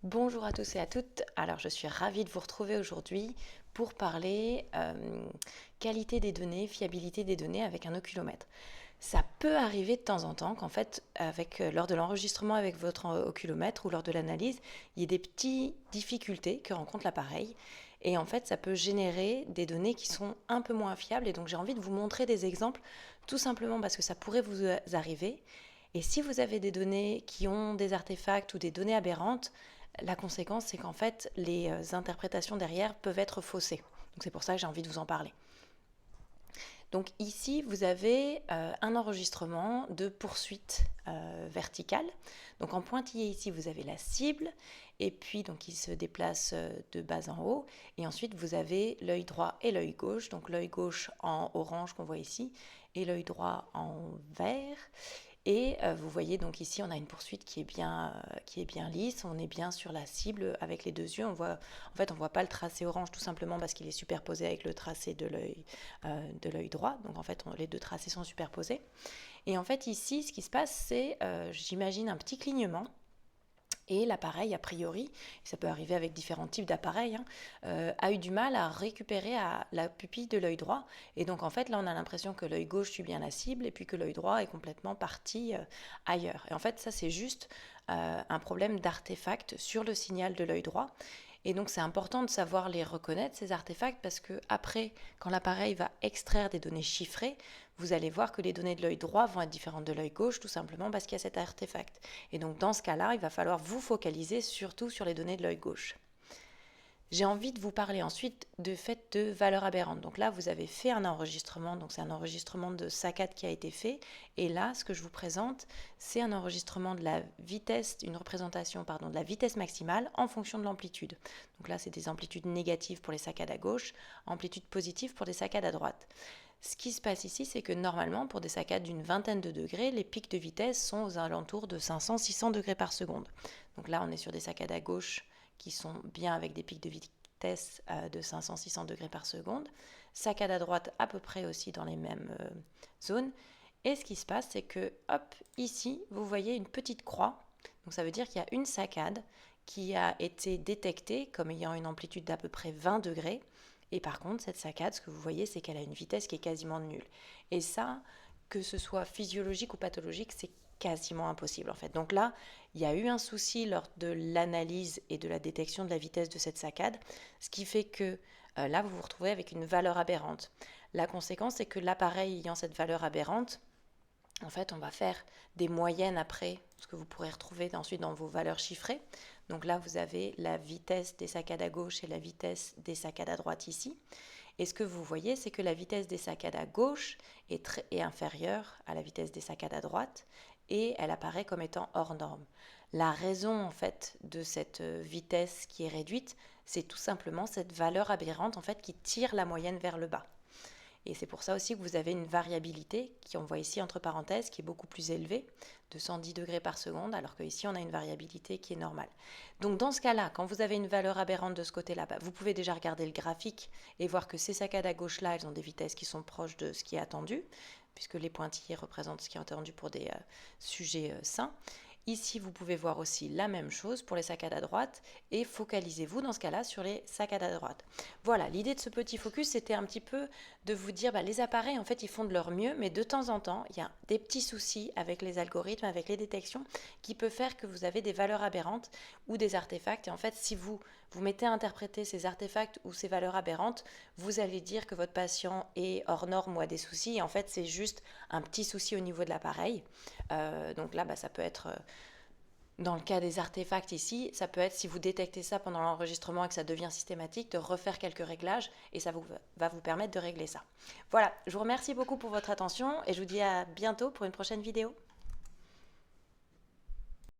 Bonjour à tous et à toutes. Alors, je suis ravie de vous retrouver aujourd'hui pour parler qualité des données, fiabilité des données avec un oculomètre. Ça peut arriver de temps en temps qu'en fait, lors de l'enregistrement avec votre oculomètre ou lors de l'analyse, il y ait des petites difficultés que rencontre l'appareil. Et en fait, ça peut générer des données qui sont un peu moins fiables. Et donc, j'ai envie de vous montrer des exemples, tout simplement parce que ça pourrait vous arriver. Et si vous avez des données qui ont des artefacts ou des données aberrantes, la conséquence, c'est qu'en fait, les interprétations derrière peuvent être faussées. Donc c'est pour ça que j'ai envie de vous en parler. Donc ici, vous avez un enregistrement de poursuite verticale. Donc en pointillé ici, vous avez la cible, et puis donc il se déplace de bas en haut. Et ensuite, vous avez l'œil droit et l'œil gauche. Donc l'œil gauche en orange qu'on voit ici, et l'œil droit en vert. Et vous voyez donc ici on a une poursuite qui est bien lisse, on est bien sur la cible avec les deux yeux. On voit pas le tracé orange tout simplement parce qu'il est superposé avec le tracé de l'œil droit. Donc en fait les deux tracés sont superposés. Et en fait ici ce qui se passe c'est j'imagine un petit clignement. Et l'appareil, a priori, ça peut arriver avec différents types d'appareils, a eu du mal à récupérer la pupille de l'œil droit. Et donc en fait, là, on a l'impression que l'œil gauche suit bien la cible et puis que l'œil droit est complètement parti ailleurs. Et en fait, ça, c'est juste un problème d'artefact sur le signal de l'œil droit. Et donc c'est important de savoir les reconnaître, ces artefacts, parce que après, quand l'appareil va extraire des données chiffrées, vous allez voir que les données de l'œil droit vont être différentes de l'œil gauche, tout simplement parce qu'il y a cet artefact. Et donc dans ce cas-là, il va falloir vous focaliser surtout sur les données de l'œil gauche. J'ai envie de vous parler ensuite de fait de valeurs aberrantes. Donc là, vous avez fait un enregistrement, donc c'est un enregistrement de saccade qui a été fait. Et là, ce que je vous présente, c'est un enregistrement de la vitesse, une représentation pardon, de la vitesse maximale en fonction de l'amplitude. Donc là, c'est des amplitudes négatives pour les saccades à gauche, amplitudes positives pour les saccades à droite. Ce qui se passe ici, c'est que normalement, pour des saccades d'une vingtaine de degrés, les pics de vitesse sont aux alentours de 500-600 degrés par seconde. Donc là, on est sur des saccades à gauche qui sont bien avec des pics de vitesse de 500-600 degrés par seconde. Saccade à droite à peu près aussi dans les mêmes zones. Et ce qui se passe, c'est que, hop, ici, vous voyez une petite croix. Donc ça veut dire qu'il y a une saccade qui a été détectée comme ayant une amplitude d'à peu près 20 degrés. Et par contre, cette saccade, ce que vous voyez, c'est qu'elle a une vitesse qui est quasiment nulle. Et ça, que ce soit physiologique ou pathologique, c'est quasiment impossible en fait. Donc là, il y a eu un souci lors de l'analyse et de la détection de la vitesse de cette saccade, ce qui fait que là, vous vous retrouvez avec une valeur aberrante. La conséquence, c'est que l'appareil ayant cette valeur aberrante, en fait, on va faire des moyennes après, ce que vous pourrez retrouver ensuite dans vos valeurs chiffrées. Donc là, vous avez la vitesse des saccades à gauche et la vitesse des saccades à droite ici. Et ce que vous voyez, c'est que la vitesse des saccades à gauche est inférieure à la vitesse des saccades à droite et elle apparaît comme étant hors norme. La raison en fait de cette vitesse qui est réduite, c'est tout simplement cette valeur aberrante en fait qui tire la moyenne vers le bas. Et c'est pour ça aussi que vous avez une variabilité qui on voit ici entre parenthèses qui est beaucoup plus élevée, de 110 degrés par seconde, alors qu'ici on a une variabilité qui est normale. Donc dans ce cas-là, quand vous avez une valeur aberrante de ce côté-là, vous pouvez déjà regarder le graphique et voir que ces saccades à gauche-là, elles ont des vitesses qui sont proches de ce qui est attendu, puisque les pointillés représentent ce qui est attendu pour des sujets sains. Ici, vous pouvez voir aussi la même chose pour les saccades à droite et focalisez-vous dans ce cas-là sur les saccades à droite. Voilà, l'idée de ce petit focus, c'était un petit peu de vous dire, les appareils, en fait, ils font de leur mieux, mais de temps en temps, il y a des petits soucis avec les algorithmes, avec les détections, qui peuvent faire que vous avez des valeurs aberrantes ou des artefacts. Et en fait, si vous mettez à interpréter ces artefacts ou ces valeurs aberrantes, vous allez dire que votre patient est hors norme ou a des soucis. Et en fait, c'est juste un petit souci au niveau de l'appareil. Donc là, ça peut être... Dans le cas des artefacts ici, ça peut être si vous détectez ça pendant l'enregistrement et que ça devient systématique, de refaire quelques réglages et ça va vous permettre de régler ça. Voilà, je vous remercie beaucoup pour votre attention et je vous dis à bientôt pour une prochaine vidéo.